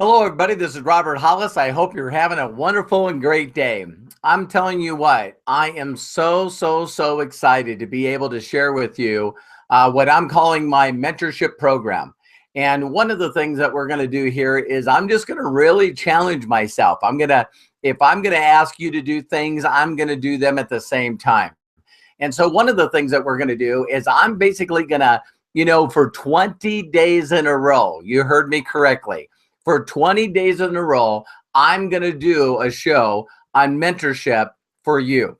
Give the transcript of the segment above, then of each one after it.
Hello, everybody. This is Robert Hollis. I hope you're having a wonderful and great day. I'm telling you what, I am so excited to be able to share with you what I'm calling my mentorship program. And one of the things that we're going to do here is I'm just going to really challenge myself. If I'm going to ask you to do things, I'm going to do them at the same time. And so one of the things that we're going to do is I'm basically going to, for 20 days in a row, you heard me correctly. For 20 days in a row, I'm going to do a show on mentorship for you.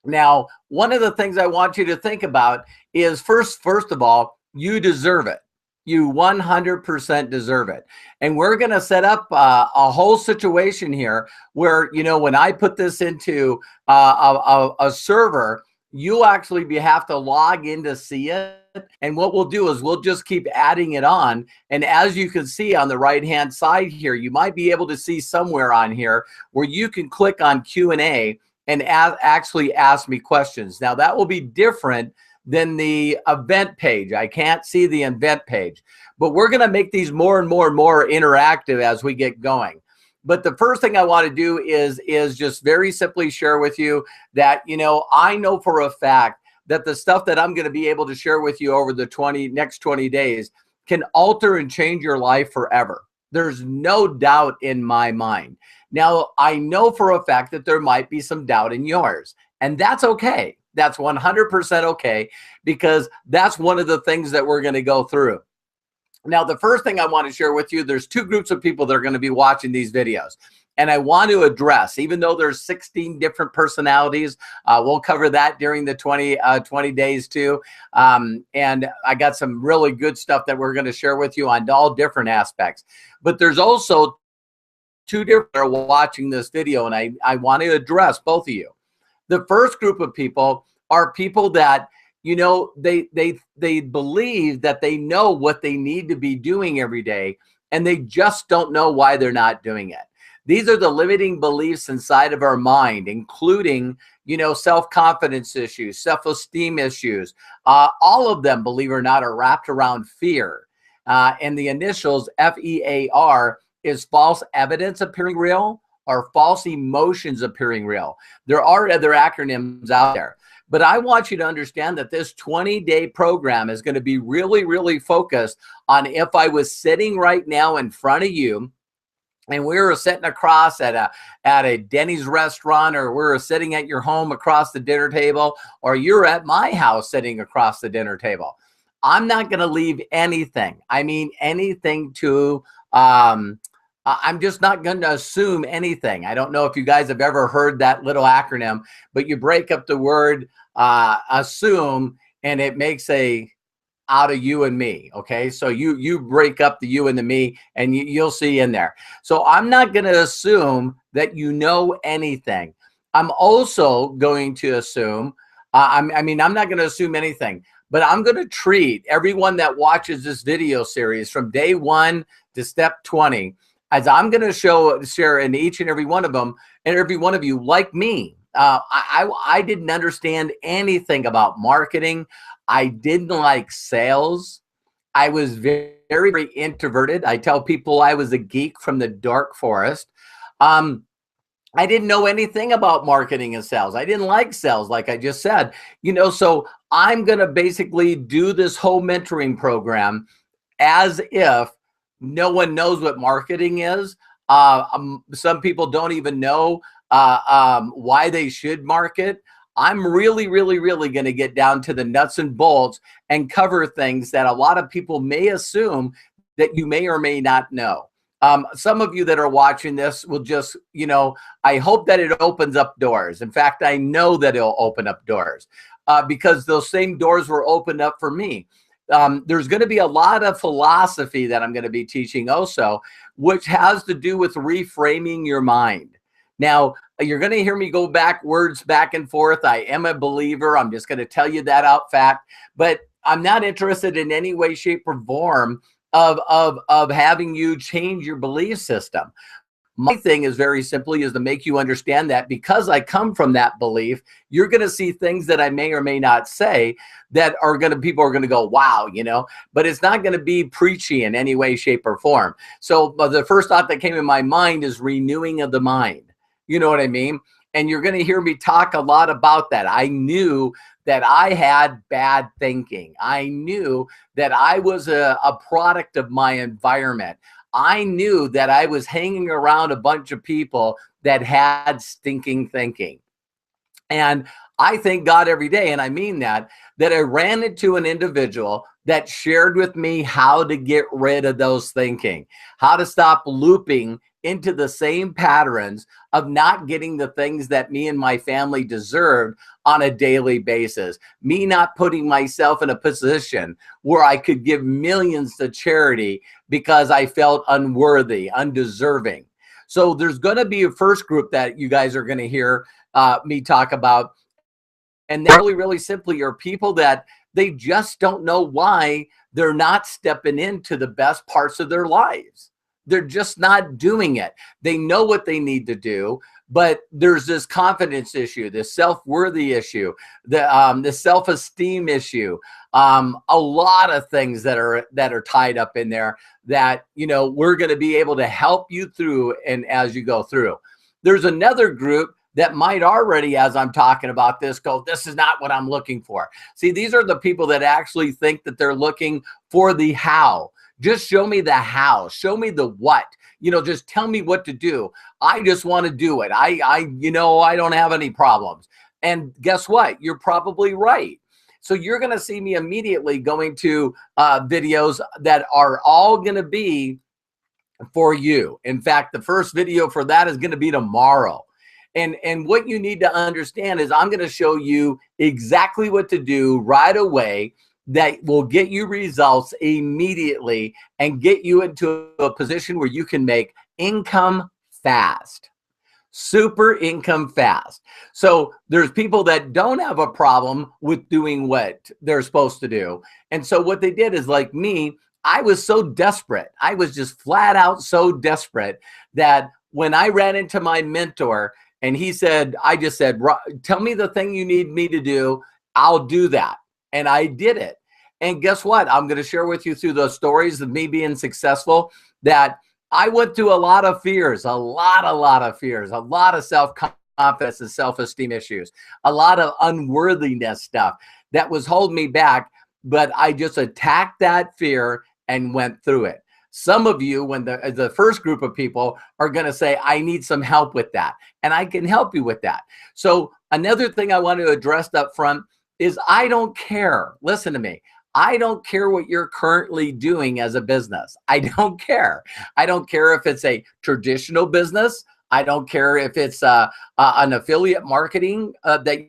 Now, one of the things I want you to think about is first of all, you deserve it. You 100% deserve it. And we're going to set up a whole situation here where, when I put this into a server, you'll actually have to log in to see it. And what we'll do is we'll just keep adding it on. And as you can see on the right-hand side here, you might be able to see somewhere on here where you can click on Q&A and actually ask me questions. Now, that will be different than the event page. I can't see the event page, but we're going to make these more and more interactive as we get going. But the first thing I want to do is just very simply share with you that, I know for a fact that the stuff that I'm going to be able to share with you over the next 20 days can alter and change your life forever. There's no doubt in my mind. Now, I know for a fact that there might be some doubt in yours, and that's okay. That's 100% okay, because that's one of the things that we're going to go through. Now, the first thing I want to share with you, there's two groups of people that are going to be watching these videos. And I want to address, even though there's 16 different personalities, we'll cover that during the 20 days too. And I got some really good stuff that we're going to share with you on all different aspects. But there's also two different that are watching this video, and I want to address both of you. The first group of people are people that, they believe that they know what they need to be doing every day, and they just don't know why they're not doing it. These are the limiting beliefs inside of our mind, including, self-confidence issues, self-esteem issues. All of them, believe it or not, are wrapped around fear. And the initials FEAR is false evidence appearing real or false emotions appearing real. There are other acronyms out there. But I want you to understand that this 20-day program is going to be really focused on if I was sitting right now in front of you and we were sitting across at a Denny's restaurant, or we were sitting at your home across the dinner table, or you're at my house sitting across the dinner table. I'm not going to leave anything. I mean, anything to, I'm just not going to assume anything. I don't know if you guys have ever heard that little acronym, but you break up the word assume, and it makes a out of you and me. Okay, so you break up the you and the me, and you'll see in there. So I'm not going to assume that you know anything. I'm also going to assume, I'm not going to assume anything, but I'm going to treat everyone that watches this video series from day 1 to step 20 as I'm going to share in each and every one of them, and every one of you, like me. I didn't understand anything about marketing. I didn't like sales. I was very introverted. I tell people I was a geek from the dark forest. I didn't know anything about marketing and sales. I didn't like sales, like I just said. So I'm going to basically do this whole mentoring program as if no one knows what marketing is. Some people don't even know why they should market. I'm really going to get down to the nuts and bolts and cover things that a lot of people may assume that you may or may not know. Some of you that are watching this will just, I hope that it opens up doors. In fact, I know that it'll open up doors because those same doors were opened up for me. There's going to be a lot of philosophy that I'm going to be teaching also, which has to do with reframing your mind. Now, you're going to hear me go back and forth. I am a believer. I'm just going to tell you that out fact, but I'm not interested in any way, shape, or form of having you change your belief system. My thing is very simply is to make you understand that because I come from that belief, you're going to see things that I may or may not say that are going to, people are going to go, wow, but it's not going to be preachy in any way, shape, or form. So the first thought that came in my mind is renewing of the mind. You know what I mean? And you're going to hear me talk a lot about that. I knew that I had bad thinking. I knew that I was a product of my environment. I knew that I was hanging around a bunch of people that had stinking thinking. And I thank God every day, and I mean that I ran into an individual that shared with me how to get rid of those thinking, how to stop looping into the same patterns of not getting the things that me and my family deserved on a daily basis. Me not putting myself in a position where I could give millions to charity because I felt unworthy, undeserving. So there's going to be a first group that you guys are going to hear me talk about. And that really, really simply are people that they just don't know why they're not stepping into the best parts of their lives. They're just not doing it. They know what they need to do, but there's this confidence issue, this self-worthy issue, the self-esteem issue, a lot of things that are tied up in there that, we're going to be able to help you through and as you go through. There's another group that might already, as I'm talking about this, go, this is not what I'm looking for. See, these are the people that actually think that they're looking for the how. Just show me the how, show me the what, just tell me what to do. I just want to do it. I don't have any problems. And guess what? You're probably right. So you're going to see me immediately going to videos that are all going to be for you. In fact, the first video for that is going to be tomorrow. And what you need to understand is I'm going to show you exactly what to do right away that will get you results immediately and get you into a position where you can make income fast. Super income fast. So there's people that don't have a problem with doing what they're supposed to do. And so what they did is, like me, I was so desperate. I was just flat out so desperate that when I ran into my mentor and he said, I just said, tell me the thing you need me to do. I'll do that. And I did it. And guess what? I'm going to share with you through those stories of me being successful that I went through a lot of fears, a lot of fears, a lot of self-confidence and self-esteem issues, a lot of unworthiness stuff that was holding me back. But I just attacked that fear and went through it. Some of you, when the first group of people are going to say, I need some help with that. And I can help you with that. So another thing I want to address up front is I don't care. Listen to me. I don't care what you're currently doing as a business. I don't care. I don't care if it's a traditional business. I don't care if it's an affiliate marketing that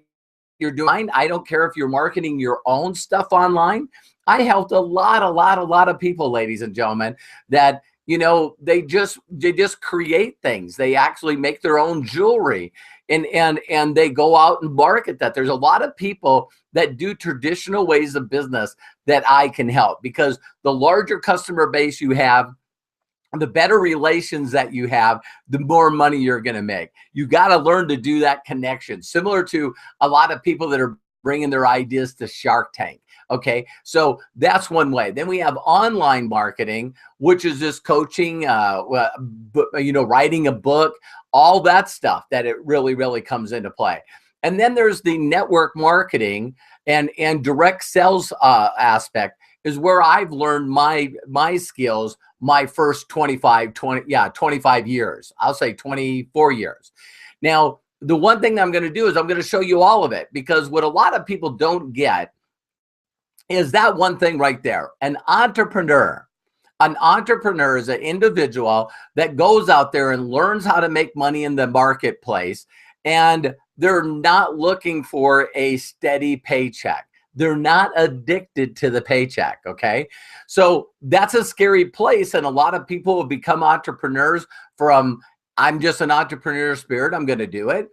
you're doing. I don't care if you're marketing your own stuff online. I helped a lot of people, ladies and gentlemen, that, they just create things. They actually make their own jewelry and they go out and market that. There's a lot of people that do traditional ways of business that I can help, because the larger customer base you have, the better relations that you have, the more money you're going to make. You got to learn to do that connection, similar to a lot of people that are bringing their ideas to Shark Tank. Okay, so that's one way. Then we have online marketing, which is just coaching, writing a book, all that stuff that it really comes into play. And then there's the network marketing and direct sales aspect is where I've learned my skills my first 25 years. I'll say 24 years. Now, the one thing that I'm going to do is I'm going to show you all of it, because what a lot of people don't get is that one thing right there. An entrepreneur is an individual that goes out there and learns how to make money in the marketplace, and they're not looking for a steady paycheck. They're not addicted to the paycheck, okay? So that's a scary place, and a lot of people have become entrepreneurs from, I'm just an entrepreneur spirit, I'm going to do it.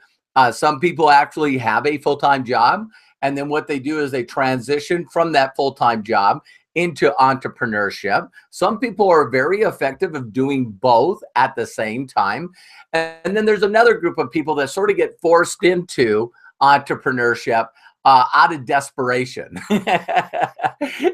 Some people actually have a full-time job, and then what they do is they transition from that full-time job into entrepreneurship. Some people are very effective of doing both at the same time. And then there's another group of people that sort of get forced into entrepreneurship out of desperation.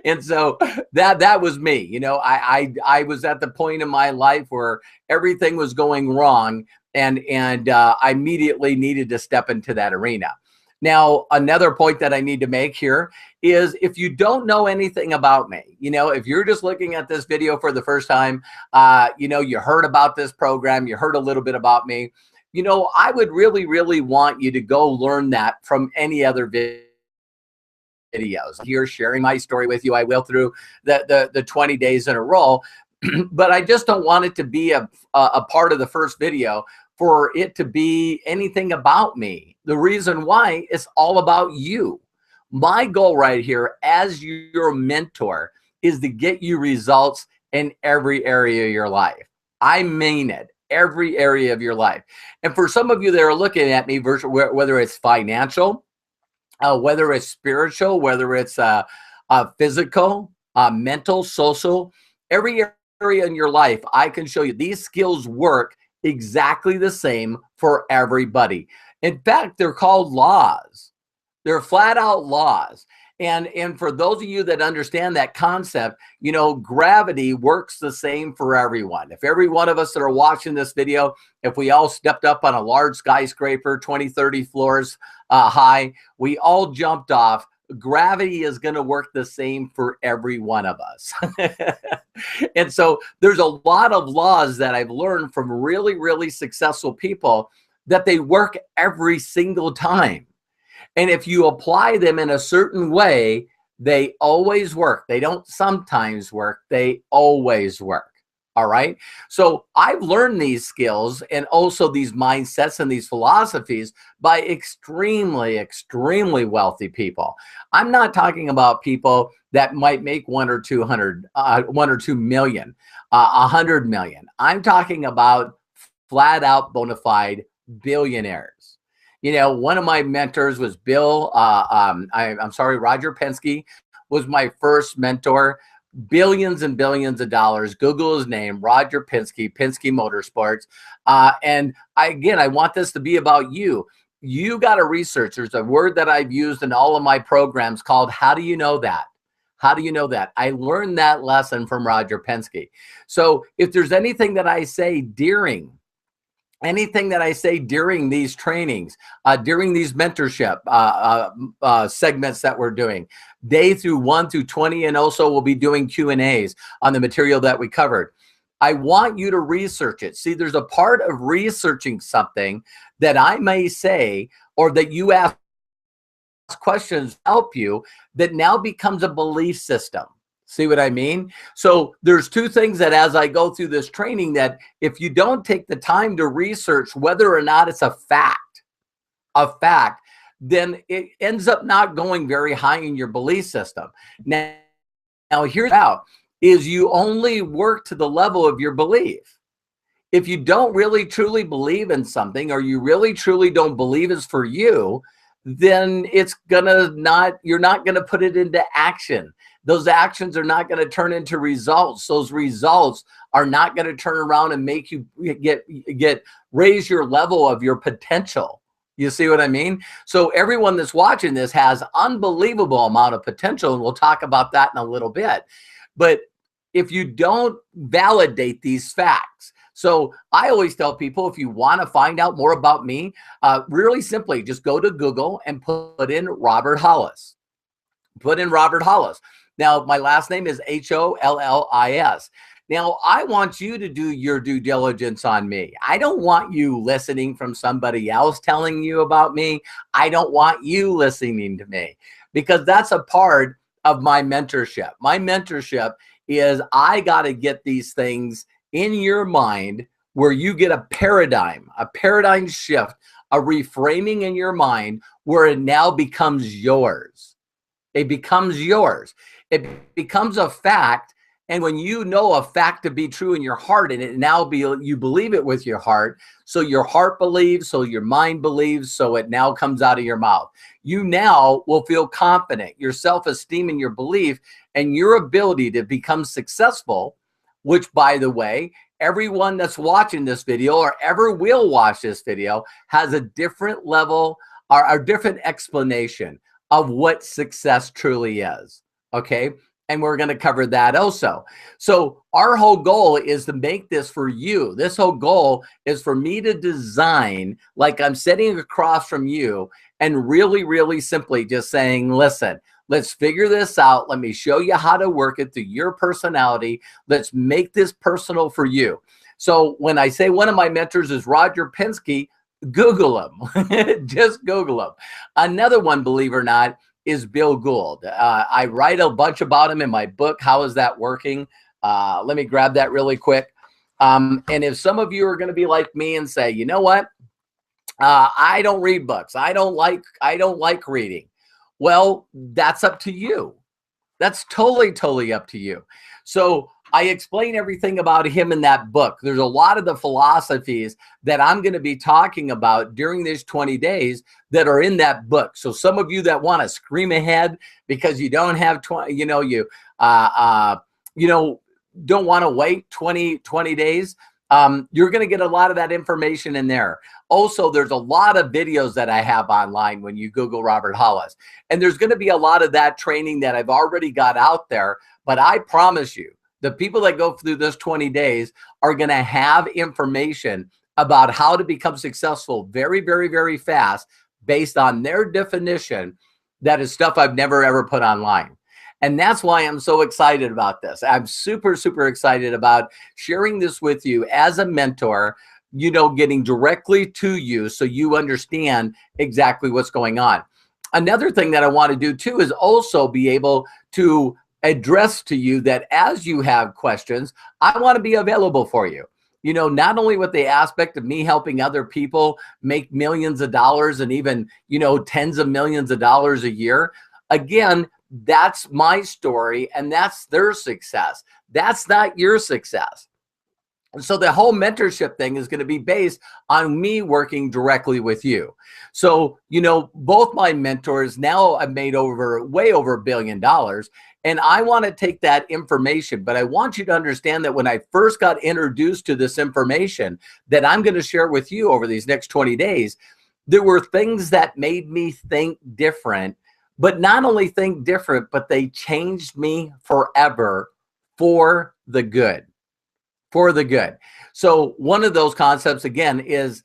And so that was me. You know, I was at the point in my life where everything was going wrong, and I immediately needed to step into that arena. Now, another point that I need to make here is, if you don't know anything about me, you know, if you're just looking at this video for the first time, you know, you heard about this program, you heard a little bit about me, you know, I would really, really want you to go learn that from any other videos. Here, sharing my story with you, I will through the 20 days in a row, but I just don't want it to be a part of the first video for it to be anything about me. The reason why, it's all about you. My goal right here as your mentor is to get you results in every area of your life. I mean it, every area of your life. And for some of you that are looking at me, whether it's financial, whether it's spiritual, whether it's physical, mental, social, every area in your life, I can show you these skills work exactly the same for everybody. In fact, they're called laws. They're flat out laws. And for those of you that understand that concept, you know, gravity works the same for everyone. If every one of us that are watching this video, if we all stepped up on a large skyscraper, 20, 30 floors high, we all jumped off, gravity is going to work the same for every one of us. And so there's a lot of laws that I've learned from really, really successful people that they work every single time. And if you apply them in a certain way, they always work. They don't sometimes work. They always work. All right. So I've learned these skills and also these mindsets and these philosophies by extremely, extremely wealthy people. I'm not talking about people that might make 1 or 2 million, 100 million. I'm talking about flat out bona fide billionaires. You know, one of my mentors was Roger Penske was my first mentor. Billions and billions of dollars. Google his name, Roger Penske, Penske Motorsports. And I want this to be about you. You got to research. There's a word that I've used in all of my programs called, how do you know that? How do you know that? I learned that lesson from Roger Penske. So if there's anything that I say during these trainings, during these mentorship segments that we're doing, day through 1 through 20, and also we'll be doing Q&As on the material that we covered, I want you to research it. See, there's a part of researching something that I may say, or that you ask questions help you, that now becomes a belief system. See what I mean? So there's two things that as I go through this training, that if you don't take the time to research whether or not it's a fact, then it ends up not going very high in your belief system. Now here's out is you only work to the level of your belief. If you don't really truly believe in something, or you really truly don't believe it's for you, then you're not gonna put it into action. Those actions are not going to turn into results. Those results are not going to turn around and make you raise your level of your potential. You see what I mean? So everyone that's watching this has unbelievable amount of potential, and we'll talk about that in a little bit. But if you don't validate these facts, so I always tell people, if you want to find out more about me, really simply just go to Google and put in Robert Hollis. Put in Robert Hollis. Now, my last name is Hollis. Now, I want you to do your due diligence on me. I don't want you listening from somebody else telling you about me. I don't want you listening to me, because that's a part of my mentorship. My mentorship is I got to get these things in your mind where you get a paradigm shift, a reframing in your mind where it now becomes yours. It becomes yours. It becomes a fact. And when you know a fact to be true in your heart, and you believe it with your heart, so your heart believes, so your mind believes, so it now comes out of your mouth. You now will feel confident. Your self-esteem and your belief and your ability to become successful, which, by the way, everyone that's watching this video or ever will watch this video has a different level or a different explanation of what success truly is. Okay. And we're going to cover that also. So our whole goal is to make this for you. This whole goal is for me to design like I'm sitting across from you and really, really simply just saying, listen, let's figure this out. Let me show you how to work it through your personality. Let's make this personal for you. So when I say one of my mentors is Roger Penske, Google him. Just Google him. Another one, believe it or not, is Bill Gould. I write a bunch about him in my book, How Is That Working? Let me grab that really quick. And if some of you are going to be like me and say, you know what? I don't read books. I don't like reading. Well, that's up to you. That's totally up to you. So I explain everything about him in that book. There's a lot of the philosophies that I'm going to be talking about during these 20 days that are in that book. So some of you that want to scream ahead because you don't have 20, you don't want to wait 20 days. You're going to get a lot of that information in there. Also, there's a lot of videos that I have online when you Google Robert Hollis. And there's going to be a lot of that training that I've already got out there. But I promise you, the people that go through this 20 days are going to have information about how to become successful very fast based on their definition. That is stuff I've never, ever put online. And that's why I'm so excited about this. I'm super excited about sharing this with you as a mentor, getting directly to you so you understand exactly what's going on. Another thing that I want to do too is also be able to address to you that as you have questions, I want to be available for you. Not only with the aspect of me helping other people make millions of dollars and even, tens of millions of dollars a year. Again, that's my story and that's their success. That's not your success. And so the whole mentorship thing is going to be based on me working directly with you. So, both my mentors now have made way over $1 billion. And I want to take that information, but I want you to understand that when I first got introduced to this information that I'm going to share with you over these next 20 days, there were things that made me think different, but not only think different, but they changed me forever for the good. For the good. So one of those concepts again is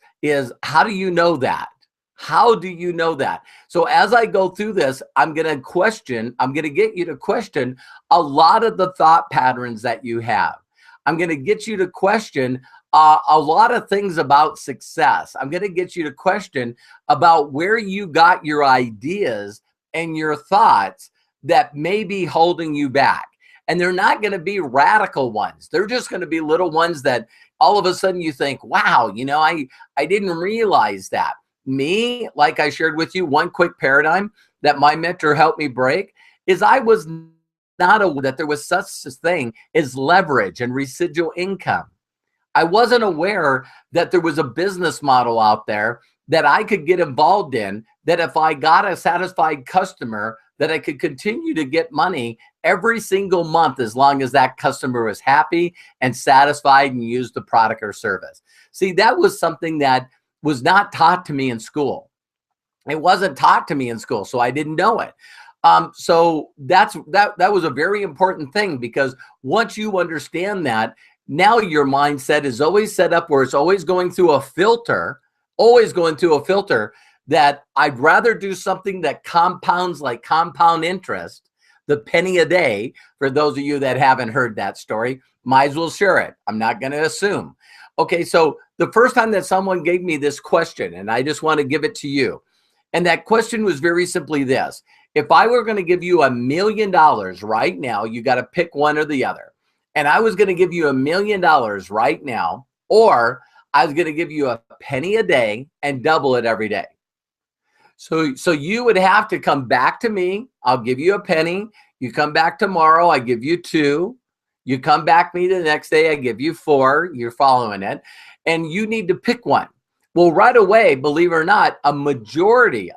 how do you know that? How do you know that? So as I go through this, I'm going to get you to question a lot of the thought patterns that you have. I'm going to get you to question a lot of things about success. I'm going to get you to question about where you got your ideas and your thoughts that may be holding you back. And they're not going to be radical ones. They're just going to be little ones that all of a sudden you think, wow, I didn't realize that. Me, like I shared with you, one quick paradigm that my mentor helped me break is I was not aware that there was such a thing as leverage and residual income. I wasn't aware that there was a business model out there that I could get involved in, that if I got a satisfied customer, that I could continue to get money every single month as long as that customer was happy and satisfied and used the product or service. See, that was something that was not taught to me in school. It wasn't taught to me in school, so I didn't know it. So that was a very important thing, because once you understand that, now your mindset is always set up where it's always going through a filter, that I'd rather do something that compounds like compound interest, the penny a day. For those of you that haven't heard that story, might as well share it. I'm not going to assume. Okay, so the first time that someone gave me this question, and I just want to give it to you, and that question was very simply this: if I were going to give you $1 million right now, you got to pick one or the other. And I was going to give you $1 million right now, or I was going to give you a penny a day and double it every day. So you would have to come back to me. I'll give you a penny. You come back tomorrow, I give you 2. You come back to me the next day, I give you 4. You're following it. And you need to pick one. Well, right away, believe it or not, a majority,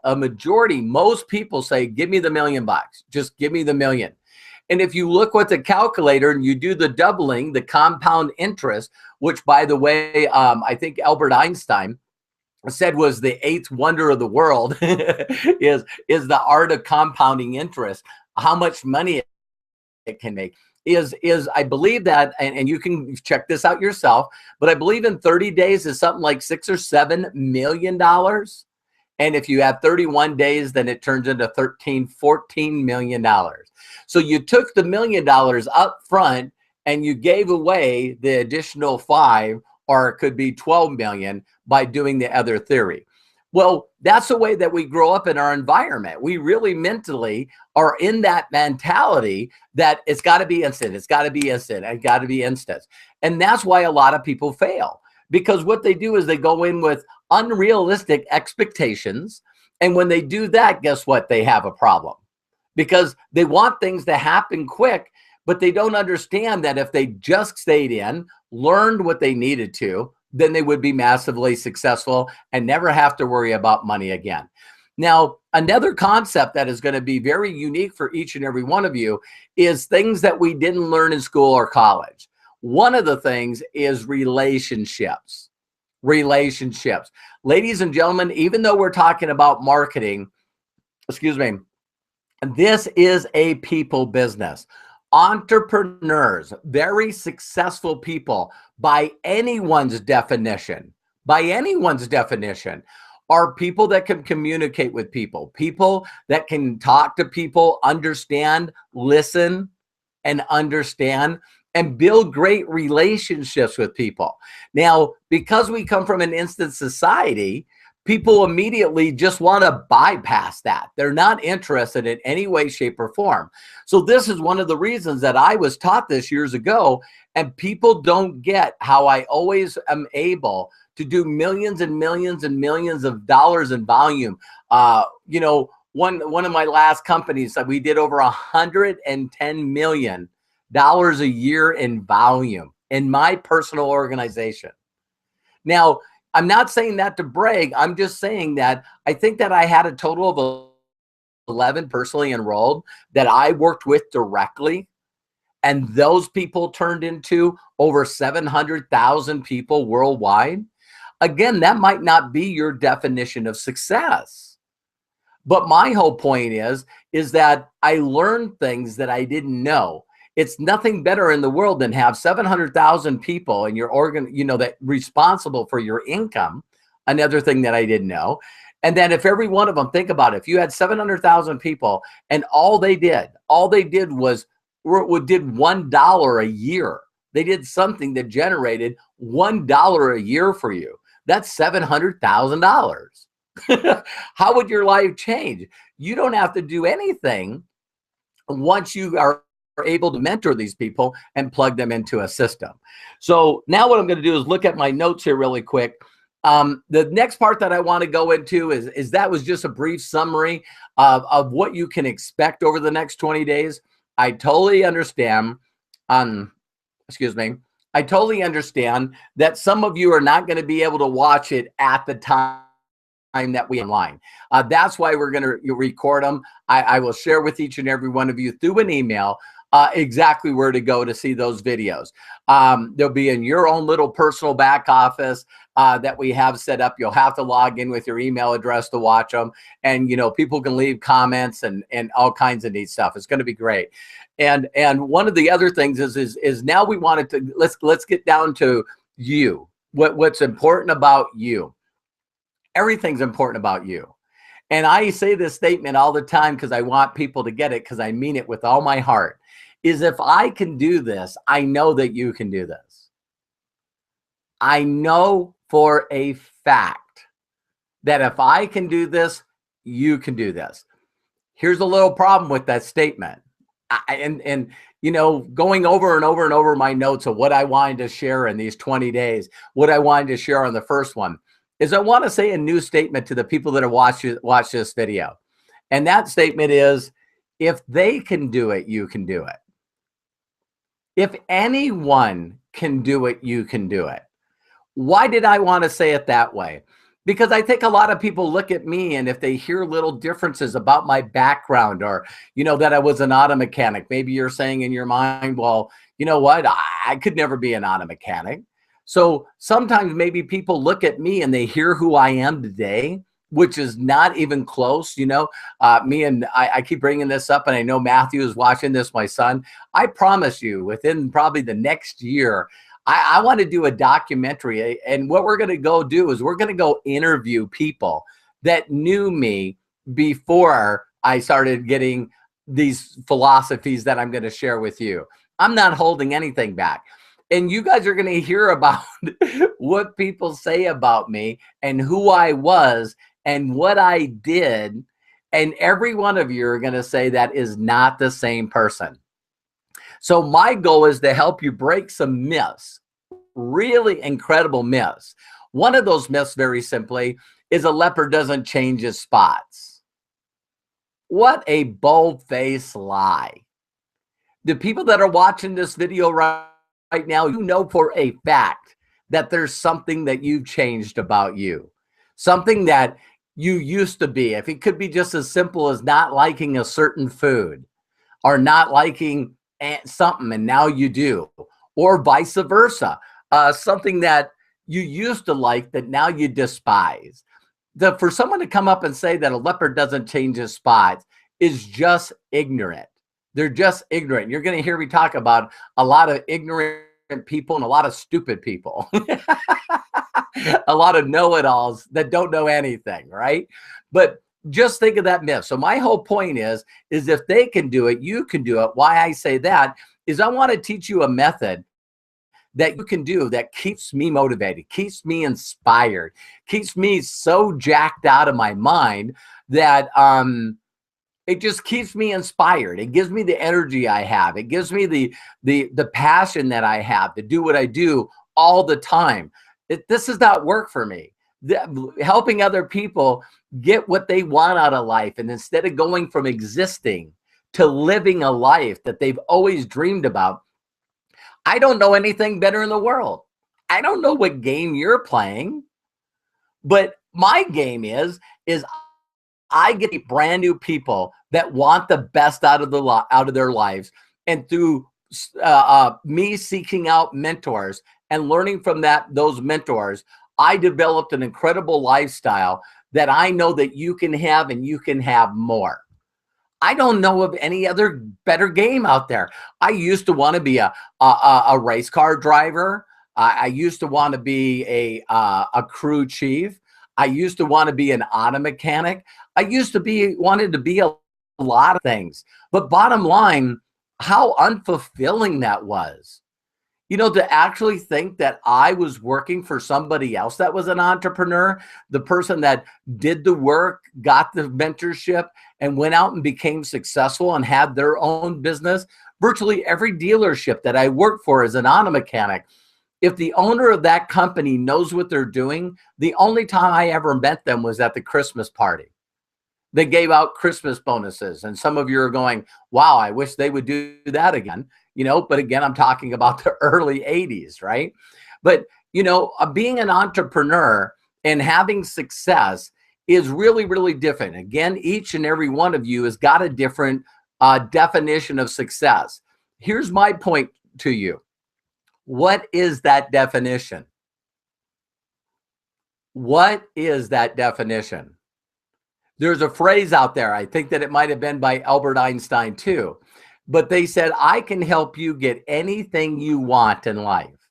most people say, give me the $1 million. Just give me the $1 million. And if you look with the calculator and you do the doubling, the compound interest, which by the way, I think Albert Einstein said was the eighth wonder of the world, is the art of compounding interest, how much money it can make. Is I believe that, and you can check this out yourself, but I believe in 30 days is something like $6 or $7 million. And if you have 31 days, then it turns into $14 million. So you took the $1 million up front and you gave away the additional 5, or it could be 12 million by doing the other theory. Well, that's the way that we grow up in our environment. We really mentally are in that mentality that it's got to be instant. It's got to be instant. It's got to be instant. And that's why a lot of people fail, because what they do is they go in with unrealistic expectations. And when they do that, guess what? They have a problem, because they want things to happen quick, but they don't understand that if they just stayed in, learned what they needed to, then they would be massively successful and never have to worry about money again. Now, another concept that is going to be very unique for each and every one of you is things that we didn't learn in school or college. One of the things is relationships. Relationships. Ladies and gentlemen, even though we're talking about marketing, excuse me, this is a people business. Entrepreneurs, very successful people, by anyone's definition, are people that can communicate with people, people that can talk to people, understand, listen, and understand, and build great relationships with people. Now, because we come from an instant society, people immediately just want to bypass that. They're not interested in any way, shape, or form. So this is one of the reasons that I was taught this years ago, and people don't get how I always am able to do millions and millions and millions of dollars in volume. You know, one of my last companies that we did over $110 million a year in volume in my personal organization. Now, I'm not saying that to brag. I'm just saying that I think that I had a total of 11 personally enrolled that I worked with directly. And those people turned into over 700,000 people worldwide. Again, that might not be your definition of success. But my whole point is that I learned things that I didn't know. It's nothing better in the world than have 700,000 people in your organ, you know, that responsible for your income. Another thing that I didn't know. And then if every one of them, think about it, if you had 700,000 people and all they did was did $1 a year. They did something that generated $1 a year for you. That's $700,000. How would your life change? You don't have to do anything once you are able to mentor these people and plug them into a system. So now what I'm going to do is look at my notes here really quick. The next part that I want to go into is that was just a brief summary of what you can expect over the next 20 days. I totally understand. I totally understand that some of you are not going to be able to watch it at the time that we online. That's why we're going to record them. I will share with each and every one of you through an email exactly where to go to see those videos. They'll be in your own little personal back office that we have set up. You'll have to log in with your email address to watch them. And, you know, people can leave comments and all kinds of neat stuff. It's going to be great. And one of the other things is now we wanted to, let's get down to you. What's important about you. Everything's important about you. And I say this statement all the time because I want people to get it, because I mean it with all my heart, is if I can do this, I know that you can do this. I know for a fact that if I can do this, you can do this. Here's a little problem with that statement. And you know, going over and over and over my notes of what I wanted to share in these 20 days, what I wanted to share on the first one, is I want to say a new statement to the people that have watched this video. And that statement is, if they can do it, you can do it. If anyone can do it, you can do it. Why did I want to say it that way? Because I think a lot of people look at me, and if they hear little differences about my background, or, that I was an auto mechanic, maybe you're saying in your mind, well, you know what? I could never be an auto mechanic. So sometimes maybe people look at me and they hear who I am today, which is not even close. Me and I keep bringing this up, and I know Matthew is watching this, my son. I promise you, within probably the next year, I want to do a documentary. And what we're going to go do is we're going to go interview people that knew me before I started getting these philosophies that I'm going to share with you. I'm not holding anything back. And you guys are going to hear about what people say about me and who I was and what I did. And every one of you are going to say that is not the same person. So my goal is to help you break some myths, really incredible myths. One of those myths, very simply, is a leopard doesn't change his spots. What a bold-faced lie. The people that are watching this video right now, you know for a fact that there's something that you've changed about you, something that you used to be. If it could be just as simple as not liking a certain food or not liking something and now you do, or vice versa, something that you used to like that now you despise. For someone to come up and say that a leopard doesn't change his spots is just ignorant. They're just ignorant. You're going to hear me talk about a lot of ignorant people and a lot of stupid people. A lot of know-it-alls that don't know anything, right? But just think of that myth. So my whole point is if they can do it, you can do it. Why I say that is I want to teach you a method that you can do that keeps me motivated, keeps me inspired, keeps me so jacked out of my mind that it just keeps me inspired. It gives me the energy I have. It gives me the passion that I have to do what I do all the time. This is not work for me. Helping other people get what they want out of life, and instead of going from existing to living a life that they've always dreamed about. I don't know anything better in the world. I don't know what game you're playing, but my game is I get brand new people that want the best out of their lives, and through me seeking out mentors and learning from those mentors, I developed an incredible lifestyle that I know that you can have, and you can have more. I don't know of any other better game out there. I used to want to be a race car driver. I used to want to be a crew chief. I used to want to be an auto mechanic. I wanted to be a lot of things. But bottom line, how unfulfilling that was. To actually think that I was working for somebody else that was an entrepreneur, the person that did the work, got the mentorship, and went out and became successful and had their own business. Virtually every dealership that I worked for as an auto mechanic, if the owner of that company knows what they're doing, the only time I ever met them was at the Christmas party. They gave out Christmas bonuses. And some of you are going, wow, I wish they would do that again. But again, I'm talking about the early 80s, right? But, being an entrepreneur and having success is really, really different. Again, each and every one of you has got a different definition of success. Here's my point to you. What is that definition? What is that definition? There's a phrase out there, I think that it might have been by Albert Einstein too, but they said, I can help you get anything you want in life.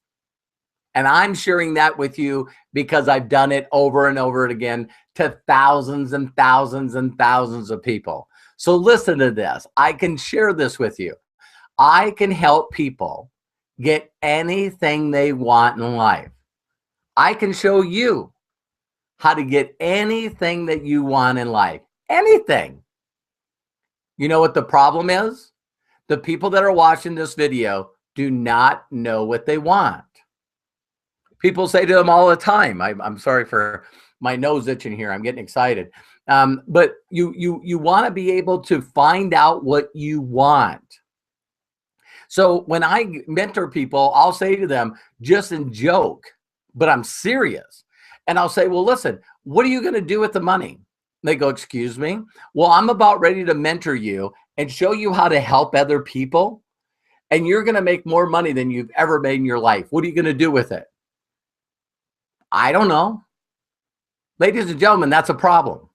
And I'm sharing that with you because I've done it over and over again to thousands and thousands and thousands of people. So listen to this. I can share this with you. I can help people get anything they want in life. I can show you how to get anything that you want in life. Anything. You know what the problem is? The people that are watching this video do not know what they want. People say to them all the time, I'm sorry for my nose itching here. I'm getting excited. But you want to be able to find out what you want. So when I mentor people, I'll say to them, just in joke, but I'm serious. And I'll say, well, listen, what are you going to do with the money? They go, excuse me? Well, I'm about ready to mentor you and show you how to help other people. And you're going to make more money than you've ever made in your life. What are you going to do with it? I don't know. Ladies and gentlemen, that's a problem.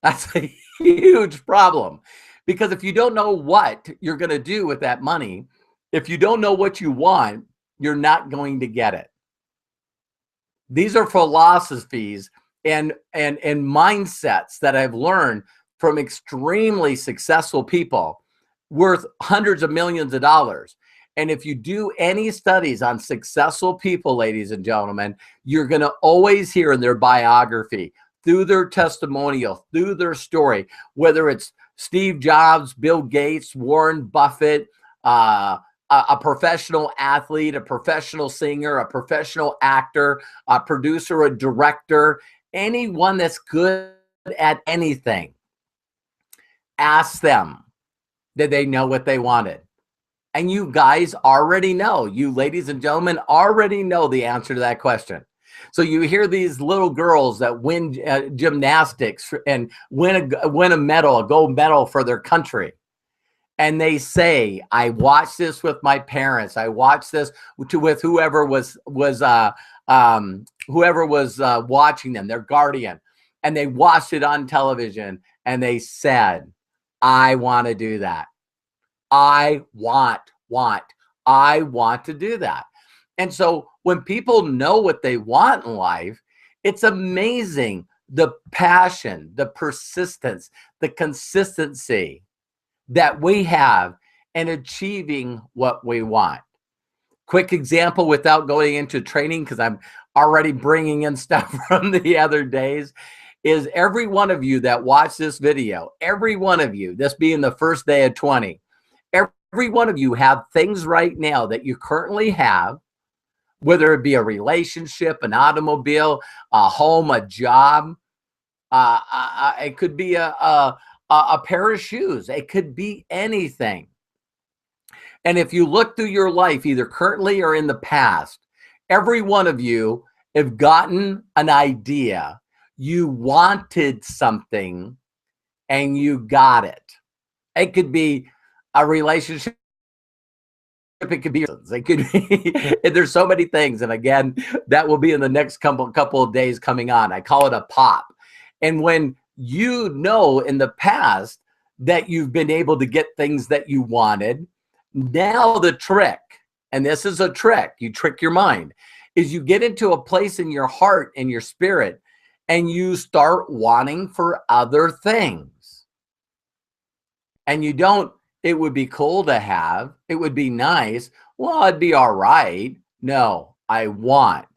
That's a huge problem. Because if you don't know what you're going to do with that money, if you don't know what you want, you're not going to get it. These are philosophies and mindsets that I've learned from extremely successful people worth hundreds of millions of dollars. And if you do any studies on successful people, ladies and gentlemen, you're going to always hear in their biography, through their testimonial, through their story, whether it's Steve Jobs, Bill Gates, Warren Buffett, a professional athlete, a professional singer, a professional actor, a producer, a director, anyone that's good at anything, ask them, did they know what they wanted? And you guys already know, you ladies and gentlemen already know the answer to that question. So you hear these little girls that win gymnastics and win a medal, a gold medal for their country. And they say, I watched this with my parents. I watched this with whoever was watching them, their guardian. And they watched it on television and they said, I want to do that. I want to do that. And so when people know what they want in life, it's amazing the passion, the persistence, the consistency that we have in achieving what we want. Quick example without going into training, because I'm already bringing in stuff from the other days, is every one of you that watch this video, every one of you, this being the first day of 20, every one of you have things right now that you currently have, whether it be a relationship, an automobile, a home, a job. It could be a pair of shoes. It could be anything. And if you look through your life, either currently or in the past, every one of you have gotten an idea. You wanted something and you got it. It could be a relationship. It could be, there's so many things. And again, that will be in the next couple of days coming on. I call it a pop. And when you know in the past that you've been able to get things that you wanted, now the trick, and this is a trick, you trick your mind, is you get into a place in your heart and your spirit and you start wanting for other things. And you don't, it would be cool to have, it would be nice, well, it'd be all right. No, I want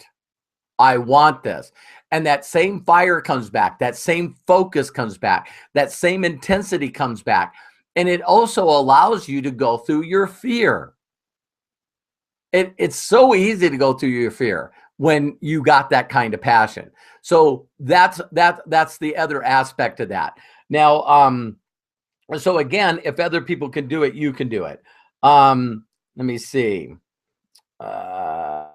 this. And that same fire comes back, that same focus comes back, that same intensity comes back. And it also allows you to go through your fear. It's so easy to go through your fear when you got that kind of passion. So that's the other aspect of that. Now, so again, if other people can do it, you can do it. Let me see. So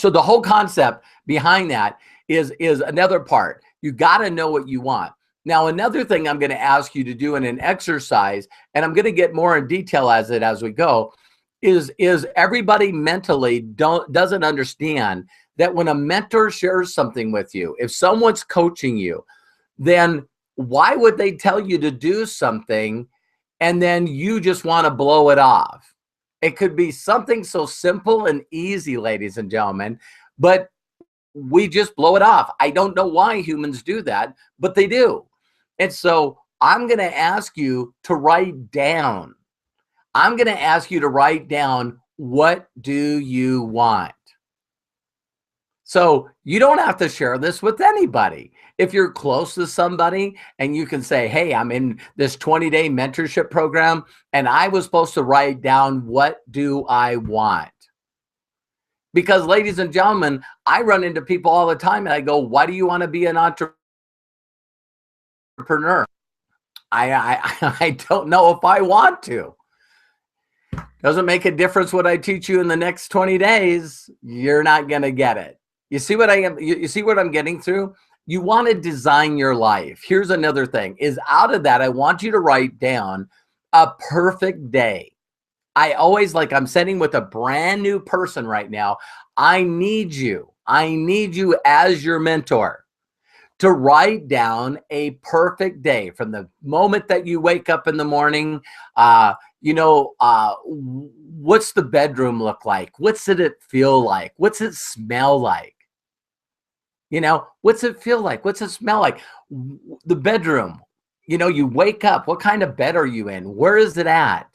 the whole concept behind that is another part. You got to know what you want. Now, another thing I'm going to ask you to do in an exercise, and I'm going to get more in detail as we go, is everybody mentally doesn't understand that when a mentor shares something with you, if someone's coaching you, then why would they tell you to do something and then you just want to blow it off? It could be something so simple and easy, ladies and gentlemen, but we just blow it off. I don't know why humans do that, but they do. And so I'm going to ask you to write down. I'm going to ask you to write down, what do you want? So you don't have to share this with anybody. If you're close to somebody and you can say, hey, I'm in this 20-day mentorship program and I was supposed to write down, what do I want? Because ladies and gentlemen, I run into people all the time and I go, why do you want to be an entrepreneur? I don't know if I want to. Doesn't make a difference what I teach you in the next 20 days. You're not going to get it. You see what I am? You see what I'm getting through? You want to design your life. Here's another thing is out of that, I want you to write down a perfect day. I always like, I'm sitting with a brand new person right now. I need you as your mentor to write down a perfect day from the moment that you wake up in the morning. What's the bedroom look like? What's it feel like? What's it smell like? What's it feel like? What's it smell like? The bedroom, you wake up. What kind of bed are you in? Where is it at?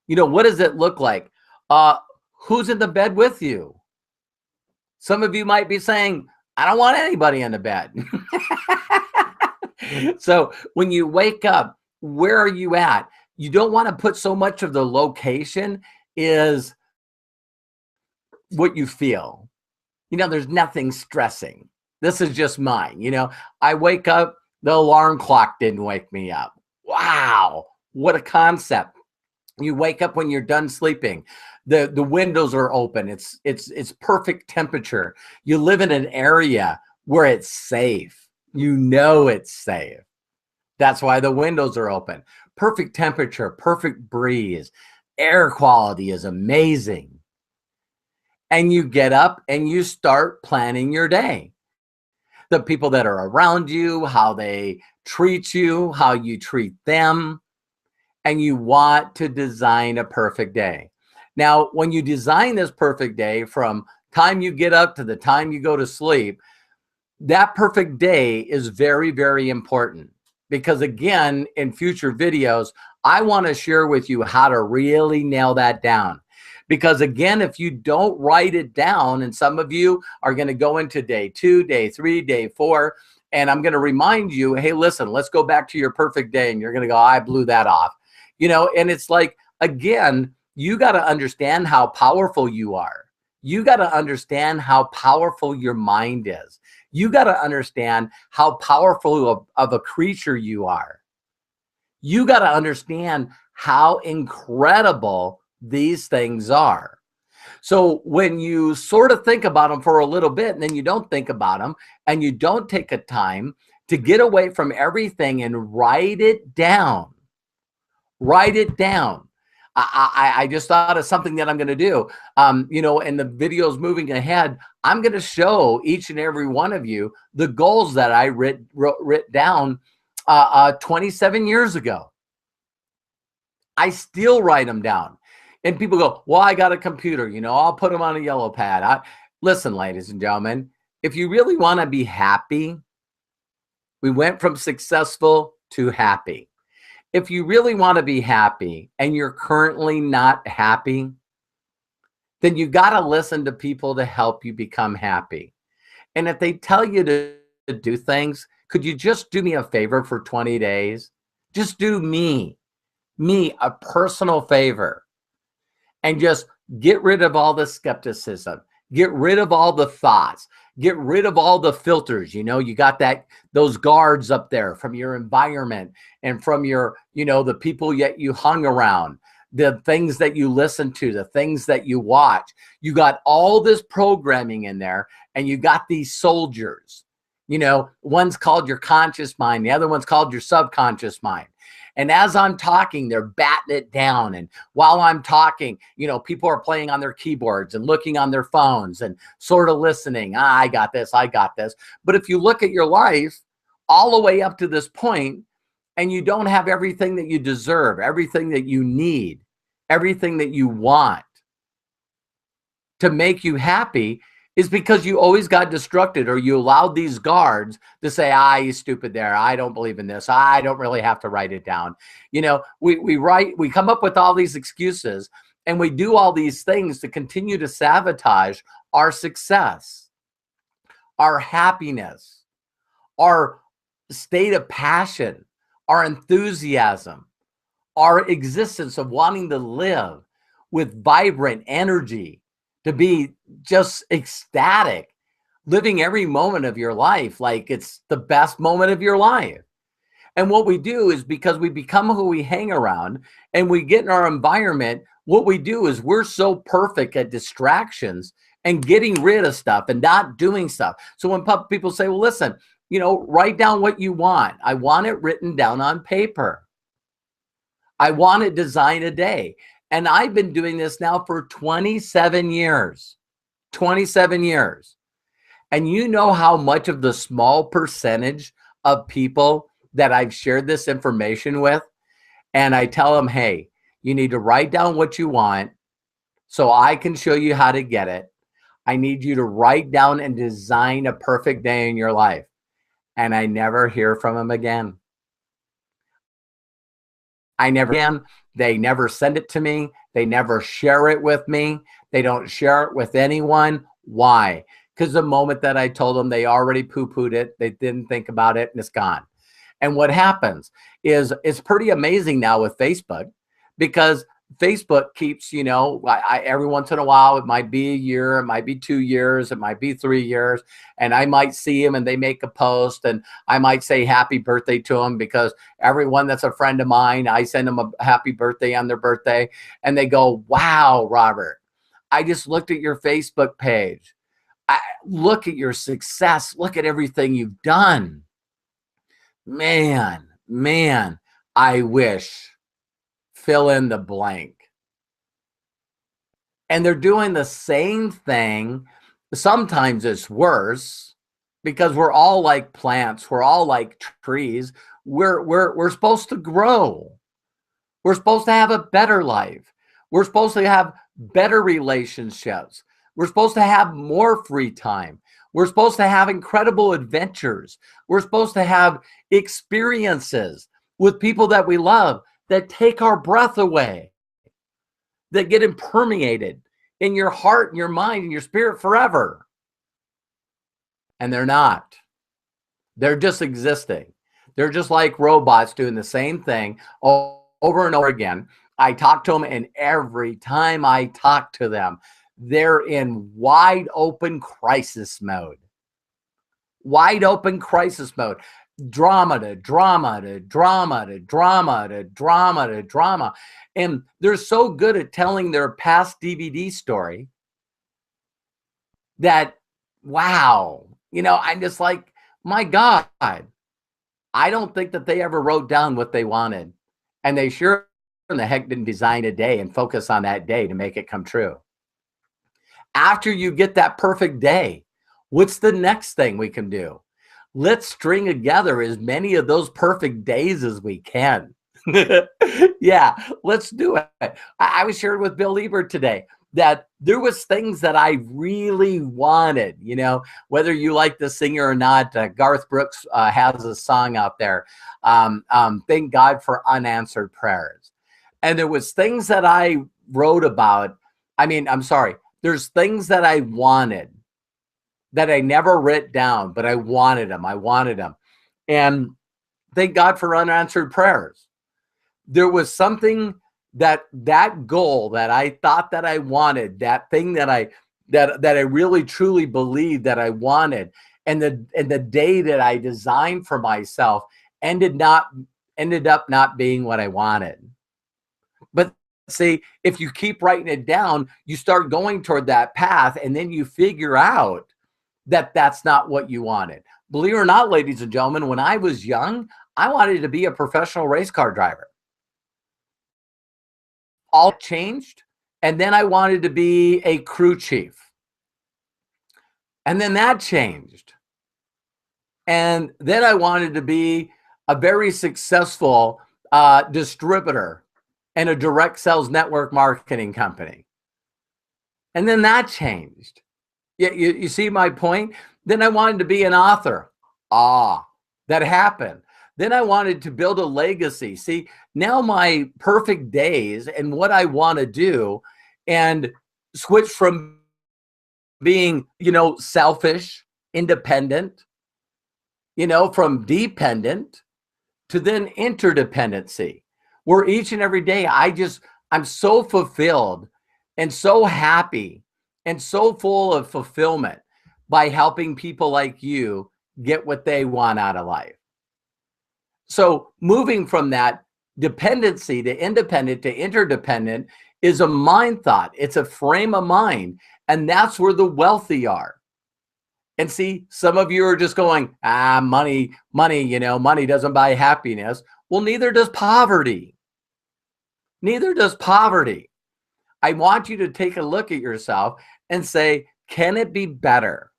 What does it look like? Who's in the bed with you? Some of you might be saying, I don't want anybody in the bed. So when you wake up, where are you at? You don't want to put so much of the location is what you feel. There's nothing stressing. This is just mine. I wake up, the alarm clock didn't wake me up. Wow, what a concept. You wake up when you're done sleeping. The windows are open. It's perfect temperature. You live in an area where it's safe. It's safe. That's why the windows are open. Perfect temperature, perfect breeze. Air quality is amazing. And you get up and you start planning your day. The people that are around you, how they treat you, how you treat them. And you want to design a perfect day. Now, when you design this perfect day from time you get up to the time you go to sleep, that perfect day is very, very important. Because again, in future videos, I want to share with you how to really nail that down. Because again, if you don't write it down, and some of you are going to go into day 2, day 3, day 4, and I'm going to remind you, hey, listen, let's go back to your perfect day. And you're going to go, I blew that off. And it's like, again, you got to understand how powerful you are. You got to understand how powerful your mind is. You got to understand how powerful of a creature you are. You got to understand how incredible these things are. So when you sort of think about them for a little bit and then you don't think about them and you don't take a time to get away from everything and write it down. Write it down. I just thought of something that I'm going to do. And the videos moving ahead, I'm going to show each and every one of you the goals that I wrote down 27 years ago. I still write them down. And people go, well, I got a computer. I'll put them on a yellow pad. Listen, ladies and gentlemen, if you really want to be happy, we went from successful to happy. If you really want to be happy and you're currently not happy, then you got to listen to people to help you become happy. And if they tell you to do things, could you just do me a favor for 20 days? Just do me a personal favor and just get rid of all the skepticism. Get rid of all the thoughts. Get rid of all the filters. You got those guards up there from your environment and from your, the people yet you hung around, the things that you listen to, the things that you watch. You got all this programming in there, and you got these soldiers. One's called your conscious mind. The other one's called your subconscious mind. And as I'm talking, they're batting it down. And while I'm talking, people are playing on their keyboards and looking on their phones and sort of listening. I got this. I got this. But if you look at your life all the way up to this point, and you don't have everything that you deserve, everything that you need, everything that you want to make you happy, is because you always got distracted, or you allowed these guards to say, you stupid there. I don't believe in this. I don't really have to write it down. We come up with all these excuses, and we do all these things to continue to sabotage our success, our happiness, our state of passion, our enthusiasm, our existence of wanting to live with vibrant energy, to be just ecstatic, living every moment of your life like it's the best moment of your life. And what we do is, because we become who we hang around and we get in our environment, what we do is we're so perfect at distractions and getting rid of stuff and not doing stuff. So when people say, well, listen, write down what you want. I want it written down on paper. I want to design a day. And I've been doing this now for 27 years. 27 years. And you know how much of the small percentage of people that I've shared this information with, and I tell them, hey, you need to write down what you want so I can show you how to get it. I need you to write down and design a perfect day in your life. And I never hear from them again. They never send it to me. They never share it with me. They don't share it with anyone. Why? Because the moment that I told them, they already poo-pooed it. They didn't think about it, and it's gone. And what happens is it's pretty amazing now with Facebook, because Facebook keeps, every once in a while, it might be a year, it might be 2 years, it might be 3 years, and I might see them and they make a post, and I might say happy birthday to them, because everyone that's a friend of mine, I send them a happy birthday on their birthday, and they go, wow, Robert, I just looked at your Facebook page. Look at your success. Look at everything you've done. Man, I wish, fill in the blank. And they're doing the same thing. Sometimes it's worse, because we're all like plants. We're all like trees. We're supposed to grow. We're supposed to have a better life. We're supposed to have better relationships. We're supposed to have more free time. We're supposed to have incredible adventures. We're supposed to have experiences with people that we love that take our breath away, that get impermeated in your heart and your mind and your spirit forever. And they're not. They're just existing. They're just like robots doing the same thing over and over again. I talk to them, and every time I talk to them, they're in wide open crisis mode. Wide open crisis mode. Drama to drama to drama to drama to drama to drama. And they're so good at telling their past DVD story that, wow, I'm just like, my God, I don't think that they ever wrote down what they wanted. And they sure in the heck didn't design a day and focus on that day to make it come true. After you get that perfect day, what's the next thing we can do? Let's string together as many of those perfect days as we can. Yeah, let's do it. I was sharing with Bill Ebert today that there was things that I really wanted, whether you like the singer or not. Garth Brooks has a song out there, Thank God for Unanswered Prayers. And there was things that I wrote about. There's things that I wanted that I never wrote down, but I wanted them. And thank God for unanswered prayers. There was something that goal that I thought that I wanted, that thing that I really truly believed that I wanted, and the day that I designed for myself ended up not being what I wanted. But see, if you keep writing it down, you start going toward that path, and then you figure out that that's not what you wanted. Believe it or not, ladies and gentlemen, when I was young, I wanted to be a professional race car driver. All changed, and then I wanted to be a crew chief. And then that changed. And then I wanted to be a very successful distributor and a direct sales network marketing company. And then that changed. You see my point? Then I wanted to be an author. That happened. Then I wanted to build a legacy. See, now my perfect days and what I want to do, and switch from being, selfish, independent, from dependent to then interdependency, where each and every day I'm so fulfilled and so happy and so full of fulfillment by helping people like you get what they want out of life. So moving from that dependency to independent to interdependent is a mind thought. It's a frame of mind. And that's where the wealthy are. And see, some of you are just going, money, money doesn't buy happiness. Well, neither does poverty. Neither does poverty. I want you to take a look at yourself and say, can it be better?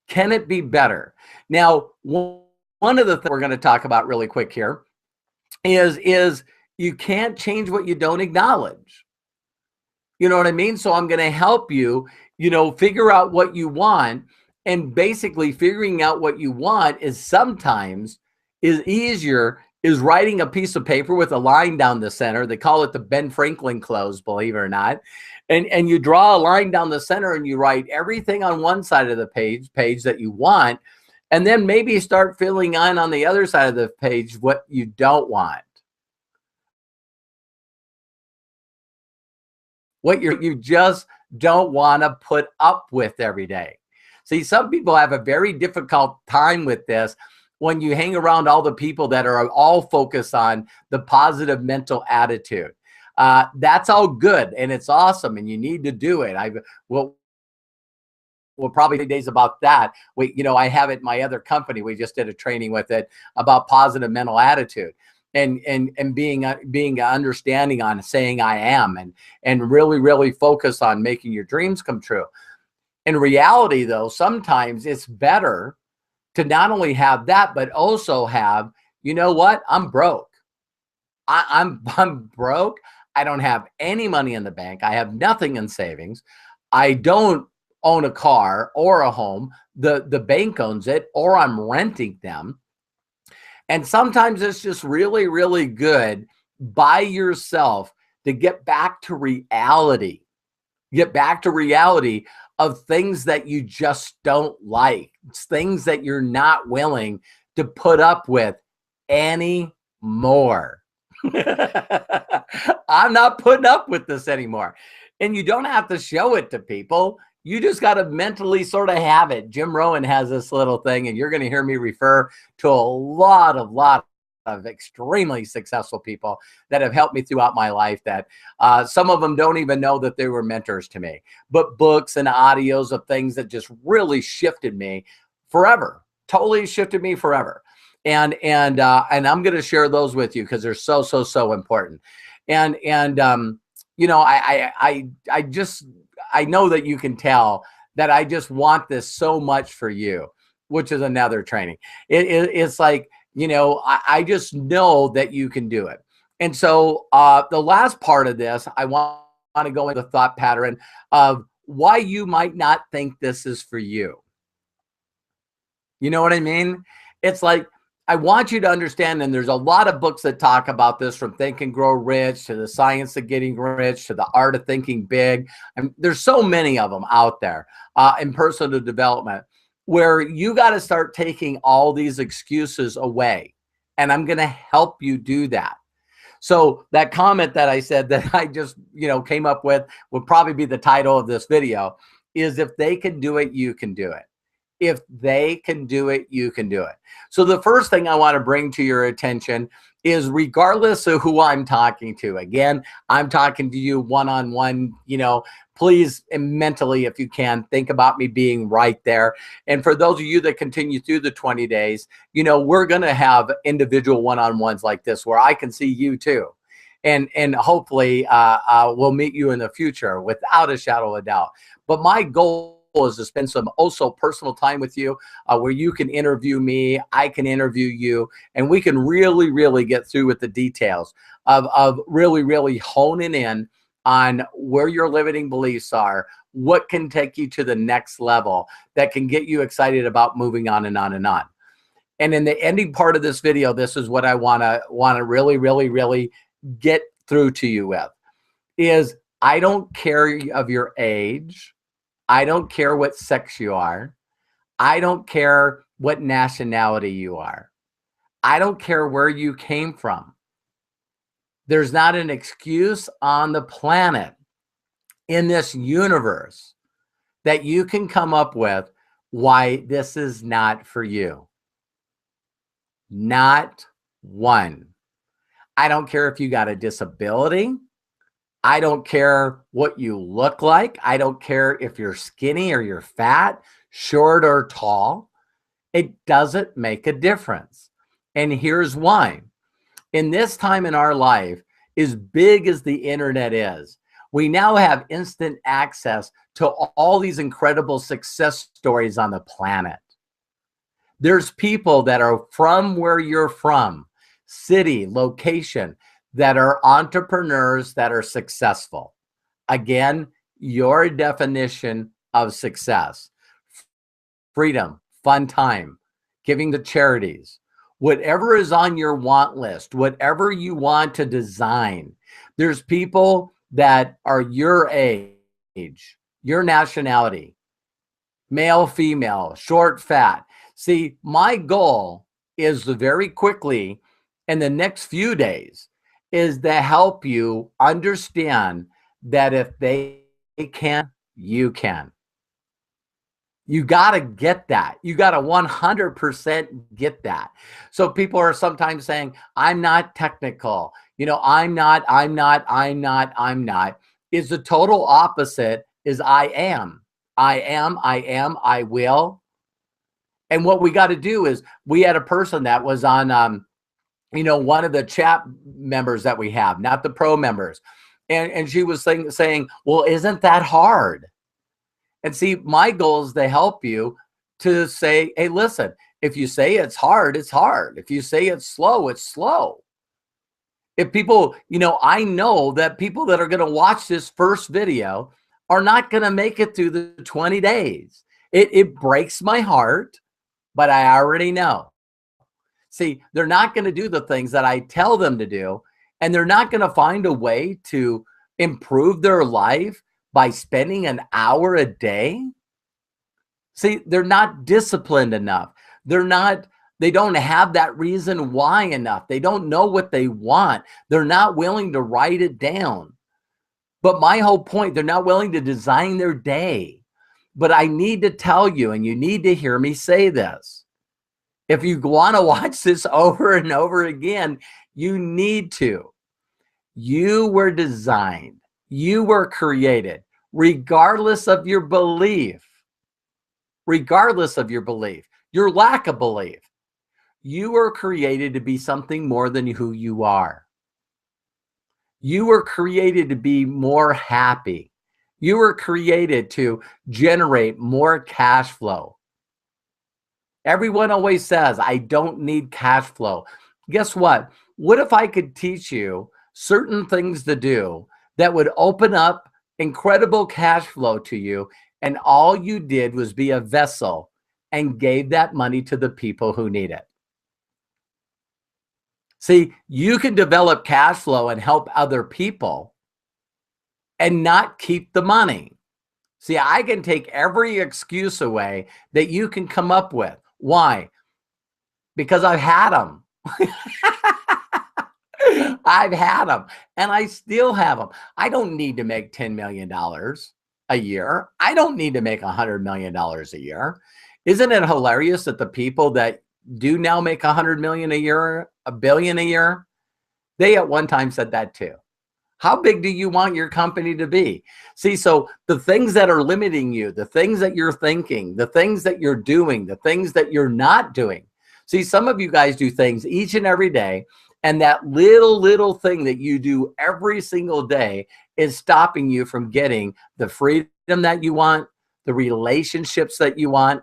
Can it be better? Now, one of the things we're going to talk about really quick here is you can't change what you don't acknowledge. You know what I mean? So I'm going to help you, figure out what you want. And basically figuring out what you want is sometimes is writing a piece of paper with a line down the center. They call it the Ben Franklin close, believe it or not. And you draw a line down the center and you write everything on one side of the page that you want. And then maybe start filling in on the other side of the page what you don't want. What you just don't want to put up with every day. See, some people have a very difficult time with this when you hang around all the people that are all focused on the positive mental attitude. That's all good and it's awesome and you need to do it. We'll probably days about that. I have it in my other company. We just did a training with it about positive mental attitude. And being understanding on saying I am and really focus on making your dreams come true. In reality, though, sometimes it's better to not only have that, but also have, you know what? I'm broke. I'm broke. I don't have any money in the bank. I have nothing in savings. I don't own a car or a home. The bank owns it, or I'm renting them. And sometimes it's just really good by yourself to get back to reality. Get back to reality of things that you just don't like. It's things that you're not willing to put up with anymore. I'm not putting up with this anymore. And you don't have to show it to people. You just got to mentally sort of have it. Jim Rohn has this little thing, and you're going to hear me refer to a lot of extremely successful people that have helped me throughout my life that some of them don't even know that they were mentors to me, but books and audios of things that just really shifted me forever, totally shifted me forever. And I'm going to share those with you because they're so important. And I know that you can tell that I just want this so much for you, which is another training. It's like, I just know that you can do it. And so the last part of this, I want to go into the thought pattern of why you might not think this is for you. You know what I mean? It's like, I want you to understand, and there's a lot of books that talk about this, from Think and Grow Rich to The Science of Getting Rich to The Art of Thinking Big. And there's so many of them out there in personal development, where you got to start taking all these excuses away. And I'm going to help you do that. So that comment that I said that I just, came up with would probably be the title of this video, is if they can do it, you can do it. If they can do it, you can do it. So the first thing I want to bring to your attention is, regardless of who I'm talking to, again, I'm talking to you one-on-one, please mentally, if you can, think about me being right there. And for those of you that continue through the 20 days, we're going to have individual one-on-ones like this where I can see you too. And hopefully we'll meet you in the future without a shadow of a doubt. But my goal is to spend some also personal time with you where you can interview me, I can interview you, and we can really get through with the details of really honing in on where your limiting beliefs are, what can take you to the next level that can get you excited about moving on and on and on. And in the ending part of this video, this is what I want to really get through to you with, is I don't care of your age. I don't care what sex you are. I don't care what nationality you are. I don't care where you came from. There's not an excuse on the planet, in this universe, that you can come up with why this is not for you. Not one. I don't care if you got a disability. I don't care what you look like. I don't care if you're skinny or you're fat, short or tall. It doesn't make a difference. And here's why. In this time in our life, as big as the internet is, we now have instant access to all these incredible success stories on the planet. There's people that are from where you're from, city, location, that are entrepreneurs that are successful. Again, your definition of success: freedom, fun time, giving to charities, whatever is on your want list, whatever you want to design. There's people that are your age, your nationality, male, female, short, fat. See, my goal is to very quickly in the next few days is to help you understand that if they can, you can. You got to get that. You got to 100% get that. So people are sometimes saying, I'm not technical. I'm not. Is the total opposite is I am. I will. And what we got to do is, we had a person that was on, one of the chat members that we have, not the pro members. And she was saying, well, isn't that hard? And see, my goal is to help you to say, hey, listen, if you say it's hard, it's hard. If you say it's slow, it's slow. If people, I know that people that are going to watch this first video are not going to make it through the 20 days. It breaks my heart, but I already know. See, they're not going to do the things that I tell them to do, and they're not going to find a way to improve their life by spending an hour a day. See, they're not disciplined enough. They don't have that reason why enough. They don't know what they want. They're not willing to write it down. But my whole point, they're not willing to design their day. But I need to tell you, and you need to hear me say this. If you want to watch this over and over again, you need to. You were designed. You were created, regardless of your belief, your lack of belief. You were created to be something more than who you are. You were created to be more happy. You were created to generate more cash flow. Everyone always says, I don't need cash flow. Guess what? What if I could teach you certain things to do that would open up incredible cash flow to you, and all you did was be a vessel and gave that money to the people who need it? See, you can develop cash flow and help other people and not keep the money. See, I can take every excuse away that you can come up with. Why? Because I've had them. I've had them, and I still have them. I don't need to make $10 million a year. I don't need to make $100 million a year. Isn't it hilarious that the people that do now make $100 million a year, $1 billion a year, they at one time said that too. How big do you want your company to be? See, so the things that are limiting you, the things that you're thinking, the things that you're doing, the things that you're not doing. See, some of you guys do things each and every day, and that little thing that you do every single day is stopping you from getting the freedom that you want, the relationships that you want,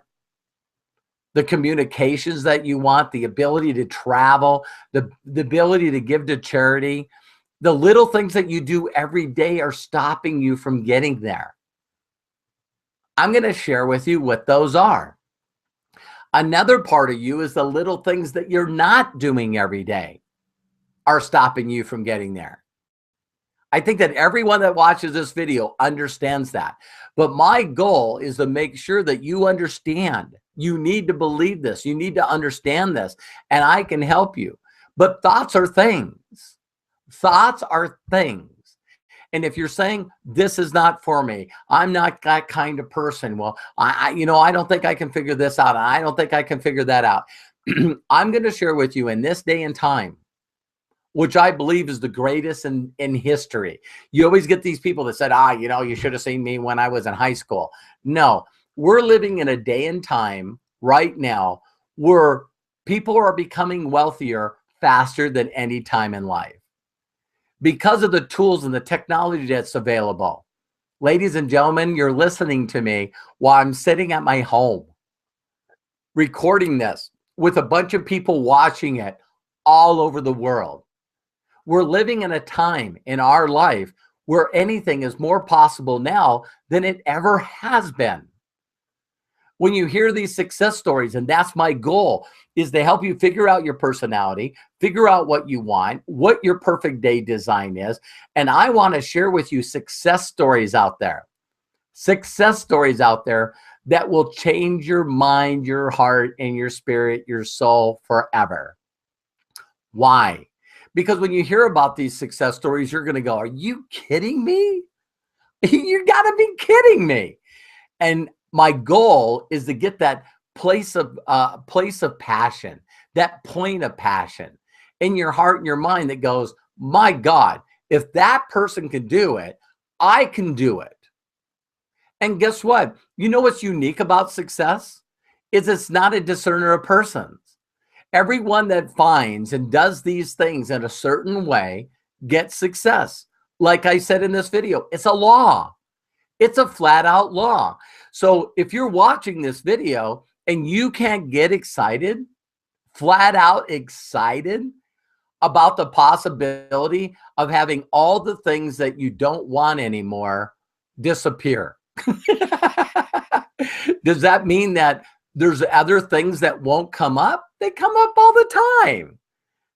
the communications that you want, the ability to travel, the ability to give to charity. The little things that you do every day are stopping you from getting there. I'm going to share with you what those are. Another part of you is the little things that you're not doing every day are stopping you from getting there. I think that everyone that watches this video understands that. But my goal is to make sure that you understand. You need to believe this. You need to understand this. And I can help you. But thoughts are things. Thoughts are things. And if you're saying, this is not for me, I'm not that kind of person. Well, I don't think I can figure this out. I don't think I can figure that out. I'm going to share with you in this day and time which I believe is the greatest in history. You always get these people that said, you should have seen me when I was in high school. No, we're living in a day and time right now where people are becoming wealthier faster than any time in life because of the tools and the technology that's available. Ladies and gentlemen, you're listening to me while I'm sitting at my home recording this with a bunch of people watching it all over the world. We're living in a time in our life where anything is more possible now than it ever has been. When you hear these success stories, and that's my goal, is to help you figure out your personality, figure out what you want, what your perfect day design is. And I want to share with you success stories out there that will change your mind, your heart, and your spirit, your soul forever. Why? Because when you hear about these success stories, you're going to go, are you kidding me? You got to be kidding me. And my goal is to get that place of passion, that point of passion in your heart and your mind that goes, my God, if that person can do it, I can do it. And guess what? You know what's unique about success? Is it's not a discerner of persons. Everyone that finds and does these things in a certain way gets success. Like I said in this video, it's a law. It's a flat out law. So if you're watching this video and you can't get excited, flat out excited about the possibility of having all the things that you don't want anymore disappear. Does that mean that there's other things that won't come up? They come up all the time.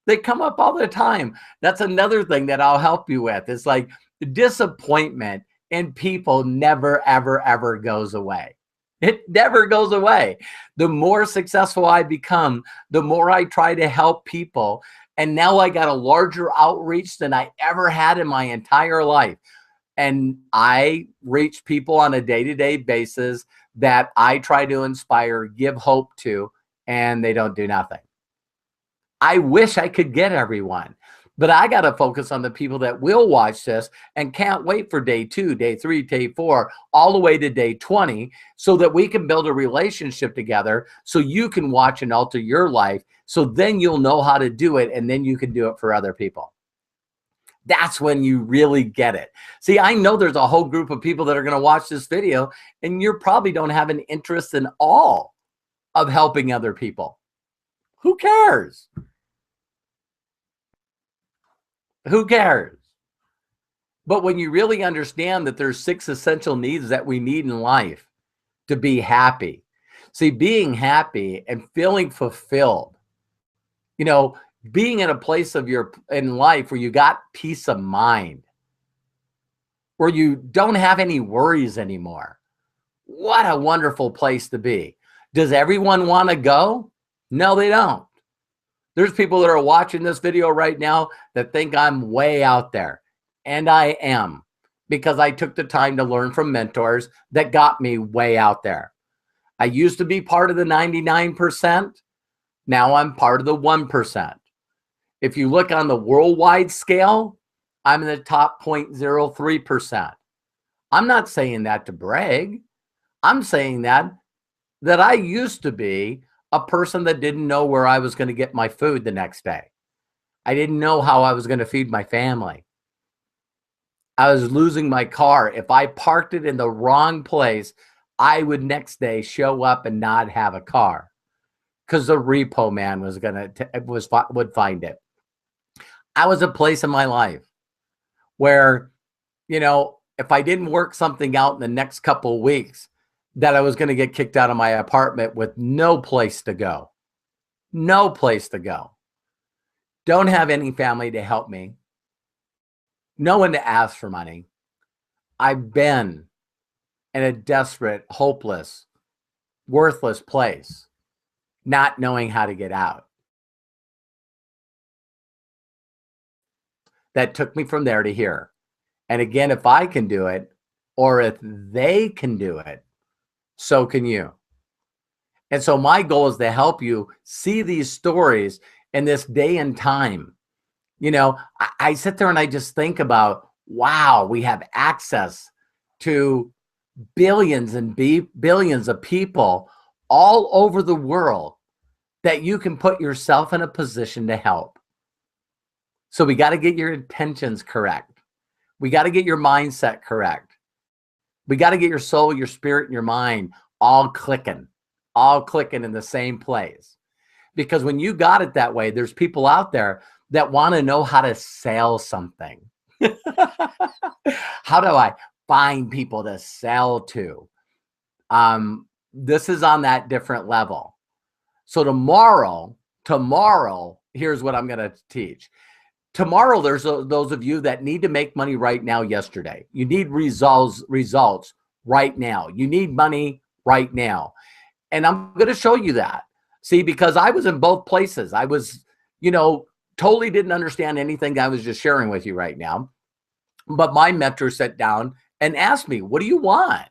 They come up all the time. That's another thing that I'll help you with. It's like disappointment in people never, ever, ever goes away. It never goes away. The more successful I become, the more I try to help people. And now I got a larger outreach than I ever had in my entire life. And I reach people on a day-to-day basis that I try to inspire, give hope to, and they don't do nothing. I wish I could get everyone, but I got to focus on the people that will watch this and can't wait for day 2, day 3, day 4, all the way to day 20, so that we can build a relationship together so you can watch and alter your life. So then you'll know how to do it, and then you can do it for other people. That's when you really get it. See, I know there's a whole group of people that are going to watch this video, and you probably don't have an interest in all of helping other people. Who cares? Who cares? But when you really understand that there's 6 essential needs that we need in life to be happy. See, being happy and feeling fulfilled, being in a place in life where you got peace of mind, where you don't have any worries anymore. What a wonderful place to be. Does everyone want to go? No, they don't. There's people that are watching this video right now that think I'm way out there. And I am, because I took the time to learn from mentors that got me way out there. I used to be part of the 99%. Now I'm part of the 1%. If you look on the worldwide scale, I'm in the top 0.03%. I'm not saying that to brag. I'm saying that I used to be a person that didn't know where I was going to get my food the next day. I didn't know how I was going to feed my family. I was losing my car. If I parked it in the wrong place, I would next day show up and not have a car because the repo man would find it. I was a place in my life where, if I didn't work something out in the next couple of weeks, that I was going to get kicked out of my apartment with no place to go. No place to go. Don't have any family to help me. No one to ask for money. I've been in a desperate, hopeless, worthless place, not knowing how to get out. That took me from there to here. And again, if I can do it, or if they can do it, so can you. And so my goal is to help you see these stories in this day and time I sit there and I just think about, wow, we have access to billions and billions of people all over the world that you can put yourself in a position to help. So we got to get your intentions correct. We got to get your mindset correct. We got to get your soul, your spirit, and your mind all clicking in the same place. Because when you got it that way, there's people out there that want to know how to sell something. How do I find people to sell to? This is on that different level. So tomorrow, here's what I'm going to teach. Tomorrow, there's those of you that need to make money right now, yesterday. You need results right now. You need money right now. And I'm going to show you that. See, because I was in both places. I was, totally didn't understand anything I was just sharing with you right now. But my mentor sat down and asked me, what do you want?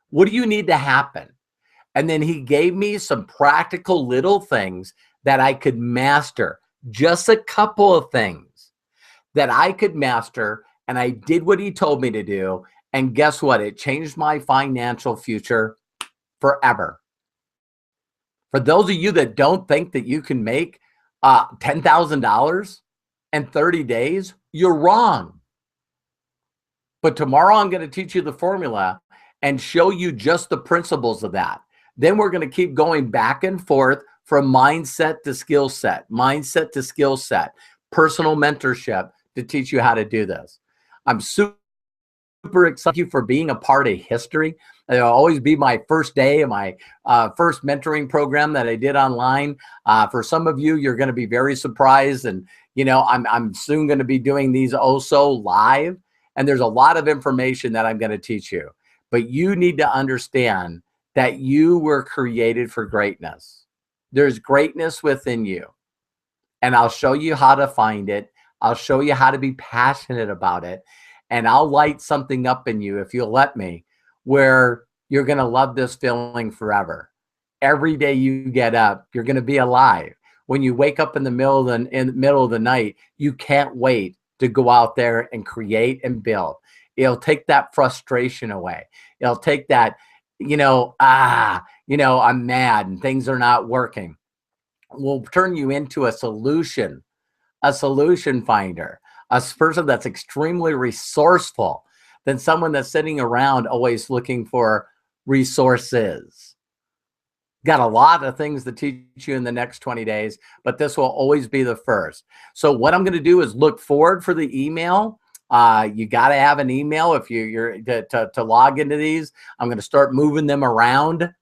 What do you need to happen? And then he gave me some practical little things that I could master. Just a couple of things that I could master. And I did what he told me to do. And guess what? It changed my financial future forever. For those of you that don't think that you can make $10,000 in 30 days, you're wrong. But tomorrow I'm going to teach you the formula and show you just the principles of that. Then we're going to keep going back and forth from mindset to skill set, personal mentorship to teach you how to do this. I'm super excited for being a part of history. It'll always be my first day of my first mentoring program that I did online. For some of you, you're going to be very surprised. And, I'm soon going to be doing these also live. And there's a lot of information that I'm going to teach you. But you need to understand that you were created for greatness. There's greatness within you. And I'll show you how to find it. I'll show you how to be passionate about it. And I'll light something up in you, if you'll let me, where you're going to love this feeling forever. Every day you get up, you're going to be alive. When you wake up in the middle of the night, you can't wait to go out there and create and build. It'll take that frustration away. It'll take that, I'm mad and things are not working. We'll turn you into a solution finder, a person that's extremely resourceful than someone that's sitting around always looking for resources. Got a lot of things to teach you in the next 20 days, but this will always be the first. So what I'm going to do is look forward for the email. You got to have an email if you're to log into these. I'm going to start moving them around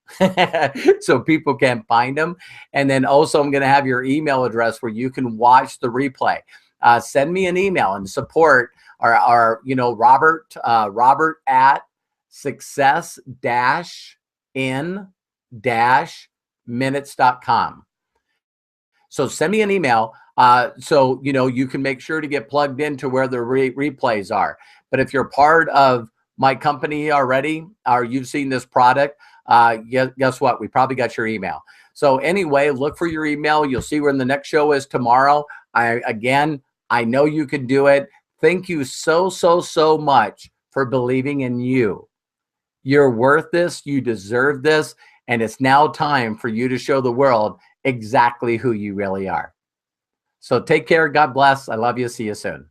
so people can find them. And then also I'm going to have your email address where you can watch the replay. Send me an email and support our Robert at success-in-minutes.com. So send me an email so you can make sure to get plugged into where the replays are. But if you're part of my company already, or you've seen this product, guess what? We probably got your email. So anyway, look for your email. You'll see when the next show is tomorrow. I know you can do it. Thank you so much for believing in you. You're worth this. You deserve this. And it's now time for you to show the world exactly who you really are. So take care. God bless. I love you. See you soon.